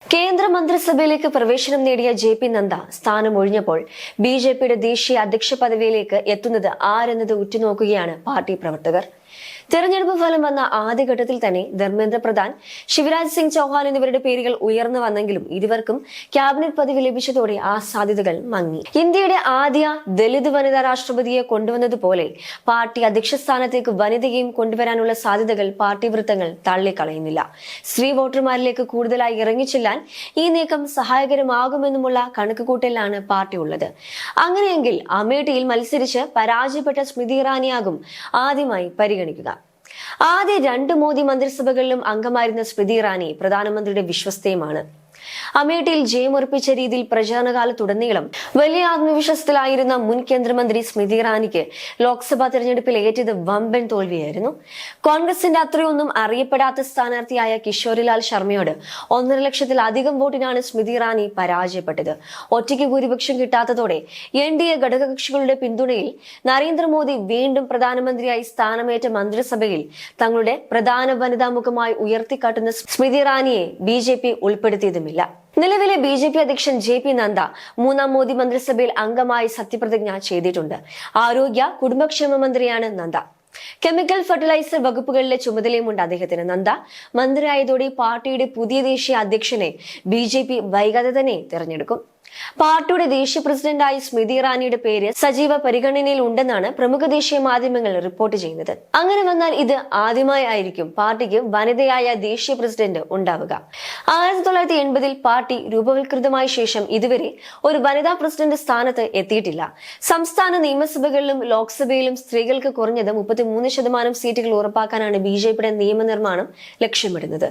കേന്ദ്ര മന്ത്രിസഭയിലേക്ക് പ്രവേശനം നേടിയ ജെ.പി. നദ്ദ സ്ഥാനം ഒഴിഞ്ഞപ്പോൾ ബി.ജെ.പിയുടെ ദേശീയ അധ്യക്ഷ പദവിയിലേക്ക് എത്തുന്നത് ആരെന്നത് ഉറ്റുനോക്കുകയാണ് പാർട്ടി പ്രവർത്തകർ. തെരഞ്ഞെടുപ്പ് ഫലം വന്ന ആദ്യഘട്ടത്തിൽ തന്നെ ധർമ്മേന്ദ്ര പ്രധാൻ, ശിവരാജ് സിംഗ് ചൗഹാൻ എന്നിവരുടെ പേരുകൾ ഉയർന്നു വന്നെങ്കിലും ഇരുവർക്കും ക്യാബിനറ്റ് പദവി ലഭിച്ചതോടെ ആ സാധ്യതകൾ മങ്ങി. ഇന്ത്യയുടെ ആദ്യ ദലിത് വനിതാ രാഷ്ട്രപതിയെ കൊണ്ടുവന്നതുപോലെ പാർട്ടി അധ്യക്ഷ സ്ഥാനത്തേക്ക് വനിതയെയും കൊണ്ടുവരാനുള്ള സാധ്യതകൾ പാർട്ടി വൃത്തങ്ങൾ തള്ളിക്കളയുന്നില്ല. സ്ത്രീ വോട്ടർമാരിലേക്ക് കൂടുതലായി ഇറങ്ങിച്ചെല്ലാൻ ഈ നീക്കം സഹായകരമാകുമെന്നുമുള്ള കണക്കുകൂട്ടലിലാണ് പാർട്ടി ഉള്ളത്. അങ്ങനെയെങ്കിൽ അമേഠിയിൽ മത്സരിച്ച് പരാജയപ്പെട്ട സ്മൃതി ഇറാനിയാകും ആദ്യമായി പരിഗണിക്കുക. ആദ്യ 2 മോദി മന്ത്രിസഭകളിലും അംഗമായിരുന്ന സ്മൃതി ഇറാനി പ്രധാനമന്ത്രിയുടെ വിശ്വസ്തയുമാണ്. അമേഠിയിൽ ജയമുറപ്പിച്ച രീതിയിൽ പ്രചാരണകാലത്തുടനീളം വലിയ ആത്മവിശ്വാസത്തിലായിരുന്ന മുൻ കേന്ദ്രമന്ത്രി സ്മൃതി ഇറാനിക്ക് ലോക്സഭാ തെരഞ്ഞെടുപ്പിൽ ഏറ്റത് വമ്പൻ തോൽവിയായിരുന്നു. കോൺഗ്രസിന്റെ അത്രയൊന്നും അറിയപ്പെടാത്ത സ്ഥാനാർത്ഥിയായ കിഷോരിലാൽ ശർമ്മയോട് 1.5 ലക്ഷത്തിലധികം വോട്ടിനാണ് സ്മൃതി ഇറാനി പരാജയപ്പെട്ടത്. ഒറ്റയ്ക്ക് ഭൂരിപക്ഷം കിട്ടാത്തതോടെ എൻ.ഡി.എ ഘടകകക്ഷികളുടെ പിന്തുണയിൽ നരേന്ദ്രമോദി വീണ്ടും പ്രധാനമന്ത്രിയായി സ്ഥാനമേറ്റ മന്ത്രിസഭയിൽ തങ്ങളുടെ പ്രധാന വനിതാ മുഖമായി ഉയർത്തിക്കാട്ടുന്ന സ്മൃതി ഇറാനിയെ ബി.ജെ.പി ഉൾപ്പെടുത്തിയതുമില്ല. നിലവിലെ ബി.ജെ.പി അധ്യക്ഷൻ ജെ.പി. നദ്ദ 3ാം മോദി മന്ത്രിസഭയിൽ അംഗമായി സത്യപ്രതിജ്ഞ ചെയ്തിട്ടുണ്ട്. ആരോഗ്യ കുടുംബക്ഷേമ മന്ത്രിയാണ് നദ്ദ. കെമിക്കൽ ഫെർട്ടിലൈസർ വകുപ്പുകളിലെ ചുമതലയുമുണ്ട് അദ്ദേഹത്തിന്. നദ്ദ മന്ത്രിയായതോടെ പാർട്ടിയുടെ പുതിയ ദേശീയ അധ്യക്ഷനെ ബി.ജെ.പി വൈകാതെ തന്നെ തിരഞ്ഞെടുക്കും. പാർട്ടിയുടെ ദേശീയ പ്രസിഡന്റായി സ്മൃതി ഇറാനിയുടെ പേര് സജീവ പരിഗണനയിൽ ഉണ്ടെന്നാണ് പ്രമുഖ ദേശീയ മാധ്യമങ്ങൾ റിപ്പോർട്ട് ചെയ്യുന്നത്. അങ്ങനെ വന്നാൽ ഇത് ആദ്യമായി ആയിരിക്കും പാർട്ടിക്ക് വനിതയായ ദേശീയ പ്രസിഡന്റ് ഉണ്ടാവുക. 1980-ൽ പാർട്ടി രൂപവൽകൃതമായ ശേഷം ഇതുവരെ ഒരു വനിതാ പ്രസിഡന്റ് സ്ഥാനത്ത് എത്തിയിട്ടില്ല. സംസ്ഥാന നിയമസഭകളിലും ലോക്സഭയിലും സ്ത്രീകൾക്ക് കുറഞ്ഞത് 33% സീറ്റുകൾ ഉറപ്പാക്കാനാണ് ബി.ജെ.പിയുടെ നിയമനിർമ്മാണം ലക്ഷ്യമിടുന്നത്.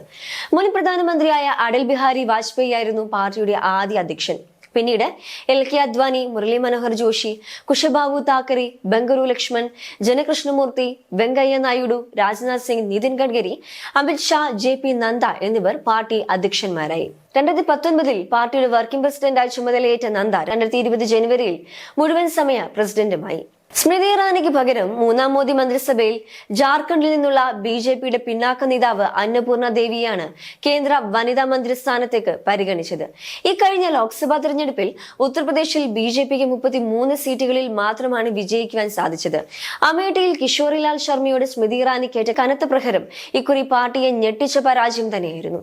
മുൻ പ്രധാനമന്ത്രിയായ അടൽ ബിഹാരി വാജ്പേയി ആയിരുന്നു പാർട്ടിയുടെ ആദ്യ അധ്യക്ഷൻ. പിന്നീട് എൽ.കെ. അദ്വാനി, മുരളി മനോഹർ ജോഷി, കുശബാബു താക്കറെ, ബംഗരു ലക്ഷ്മൺ, ജനകൃഷ്ണമൂർത്തി, വെങ്കയ്യ നായിഡു, രാജ്നാഥ് സിംഗ്, നിതിൻ ഗഡ്കരി, അമിത് ഷാ, ജെ.പി. നദ്ദ എന്നിവർ പാർട്ടി അധ്യക്ഷന്മാരായി. 2019-ൽ പാർട്ടിയുടെ വർക്കിംഗ് പ്രസിഡന്റായി ചുമതലയേറ്റ നദ്ദ 2020 ജനുവരിയിൽ മുഴുവൻ സമയ പ്രസിഡന്റുമായി. സ്മൃതി ഇറാനിക്ക് പകരം 3ാം മോദി മന്ത്രിസഭയിൽ ജാർഖണ്ഡിൽ നിന്നുള്ള ബി.ജെ.പിയുടെ പിന്നാക്ക നേതാവ് അന്നപൂർണ ദേവിയാണ് കേന്ദ്ര വനിതാ മന്ത്രിസ്ഥാനത്തേക്ക് പരിഗണിച്ചത്. ഇക്കഴിഞ്ഞ ലോക്സഭാ തെരഞ്ഞെടുപ്പിൽ ഉത്തർപ്രദേശിൽ ബി.ജെ.പിക്ക് 33 സീറ്റുകളിൽ മാത്രമാണ് വിജയിക്കുവാൻ സാധിച്ചത്. അമേഠിയിൽ കിഷോറിലാൽ ശർമ്മയോട് സ്മൃതി ഇറാനിക്കേറ്റ കനത്ത പ്രഹരം ഇക്കുറി പാർട്ടിയെ ഞെട്ടിച്ച പരാജയം തന്നെയായിരുന്നു.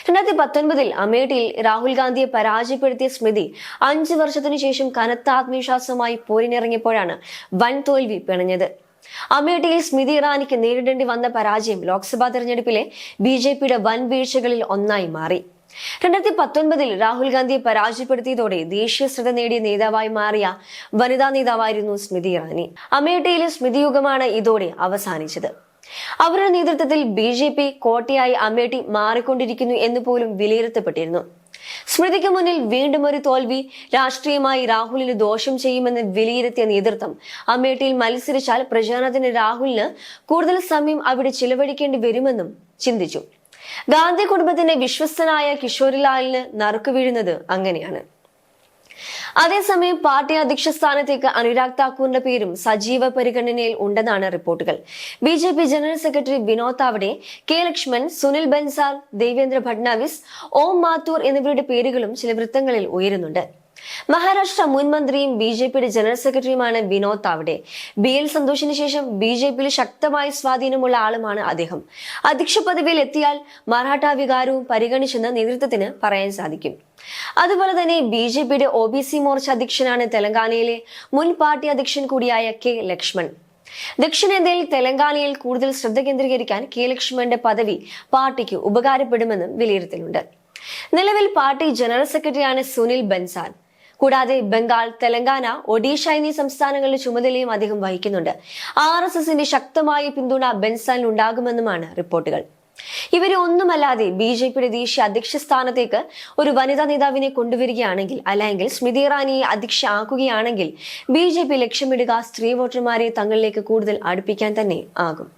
2019-ൽ അമേഠിയിൽ രാഹുൽ ഗാന്ധിയെ പരാജയപ്പെടുത്തിയ സ്മൃതി 5 വർഷത്തിനു ശേഷം കനത്ത ആത്മവിശ്വാസമായി പോരിനിറങ്ങിയപ്പോഴാണ് വൻ തോൽവി പിണഞ്ഞത്. അമേഠിയിൽ സ്മൃതി ഇറാനിക്ക് നേരിടേണ്ടി വന്ന പരാജയം ലോക്സഭാ തെരഞ്ഞെടുപ്പിലെ ബി.ജെ.പിയുടെ വൻ വീഴ്ചകളിൽ ഒന്നായി മാറി. 2019-ൽ രാഹുൽ ഗാന്ധിയെ പരാജയപ്പെടുത്തിയതോടെ ദേശീയ ശ്രദ്ധ നേടിയ നേതാവായി മാറിയ വനിതാ നേതാവായിരുന്നു സ്മൃതി ഇറാനി. അമേഠിയിലെ സ്മൃതി യുഗമാണ് ഇതോടെ അവസാനിച്ചത്. അവരുടെ നേതൃത്വത്തിൽ ബി.ജെ.പി കോട്ടയായി അമേഠി മാറിക്കൊണ്ടിരിക്കുന്നു എന്ന് പോലും വിലയിരുത്തപ്പെട്ടിരുന്നു. സ്മൃതിക്ക് മുന്നിൽ വീണ്ടും ഒരു തോൽവി രാഷ്ട്രീയമായി രാഹുലിന് ദോഷം ചെയ്യുമെന്ന് വിലയിരുത്തിയ നേതൃത്വം അമേഠിയിൽ മത്സരിച്ചാൽ പ്രചാരണത്തിന് രാഹുലിന് കൂടുതൽ സമയം അവിടെ ചിലവഴിക്കേണ്ടി വരുമെന്നും ചിന്തിച്ചു. ഗാന്ധി കുടുംബത്തിന്റെ വിശ്വസ്തനായ കിഷോരിലാലിന് നറുക്കു വീഴുന്നത് അങ്ങനെയാണ്. അതേസമയം പാർട്ടി അധ്യക്ഷ സ്ഥാനത്തേക്ക് അനുരാഗ് താക്കൂറിന്റെ പേരും സജീവ പരിഗണനയിൽ ഉണ്ടെന്നാണ് റിപ്പോർട്ടുകൾ. BJP general secretary Vinod Tawde, K Laxman, Sunil Bansal, Devendra Fadnavis, Om Mathur എന്നിവരുടെ പേരുകളും ചില വൃത്തങ്ങളിൽ ഉയരുന്നുണ്ട്. മഹാരാഷ്ട്ര മുൻ മന്ത്രിയും ബി.ജെ.പിയുടെ ജനറൽ സെക്രട്ടറിയുമാണ് വിനോദ് താവഡെ. ബി.എൽ സന്തോഷിന് ശേഷം ബി.ജെ.പിയിൽ ശക്തമായ സ്വാധീനമുള്ള ആളുമാണ് അദ്ദേഹം. അധ്യക്ഷ പദവിയിൽ എത്തിയാൽ മറാഠ വികാരവും പരിഗണിച്ചെന്ന് നേതൃത്വത്തിന് പറയാൻ സാധിക്കും. അതുപോലെ തന്നെ ബി.ജെ.പിയുടെ ഒ.ബി.സി മോർച്ച അധ്യക്ഷനാണ് തെലങ്കാനയിലെ മുൻ പാർട്ടി അധ്യക്ഷൻ കൂടിയായ കെ ലക്ഷ്മൺ. ദക്ഷിണേന്ത്യയിൽ തെലങ്കാനയിൽ കൂടുതൽ ശ്രദ്ധ കേന്ദ്രീകരിക്കാൻ കെ ലക്ഷ്മണന്റെ പദവി പാർട്ടിക്ക് ഉപകാരപ്പെടുമെന്നും വിലയിരുത്തലുണ്ട്. നിലവിൽ പാർട്ടി ജനറൽ സെക്രട്ടറിയാണ് സുനിൽ ബൻസാൽ. കൂടാതെ ബംഗാൾ, തെലങ്കാന, ഒഡീഷ എന്നീ സംസ്ഥാനങ്ങളുടെ ചുമതലയും അദ്ദേഹം വഹിക്കുന്നുണ്ട്. RSSന്റെ ശക്തമായ പിന്തുണ ബൻസാലിന് ഉണ്ടാകുമെന്നുമാണ് റിപ്പോർട്ടുകൾ. ഇവരെ ഒന്നുമല്ലാതെ ബി.ജെ.പിയുടെ ദേശീയ അധ്യക്ഷ സ്ഥാനത്തേക്ക് ഒരു വനിതാ നേതാവിനെ കൊണ്ടുവരികയാണെങ്കിൽ, അല്ലെങ്കിൽ സ്മൃതി ഇറാനിയെ അധ്യക്ഷ ആക്കുകയാണെങ്കിൽ ബി.ജെ.പി ലക്ഷ്യമിടുക സ്ത്രീ വോട്ടർമാരെ തങ്ങളിലേക്ക് കൂടുതൽ അടുപ്പിക്കാൻ തന്നെ ആകും.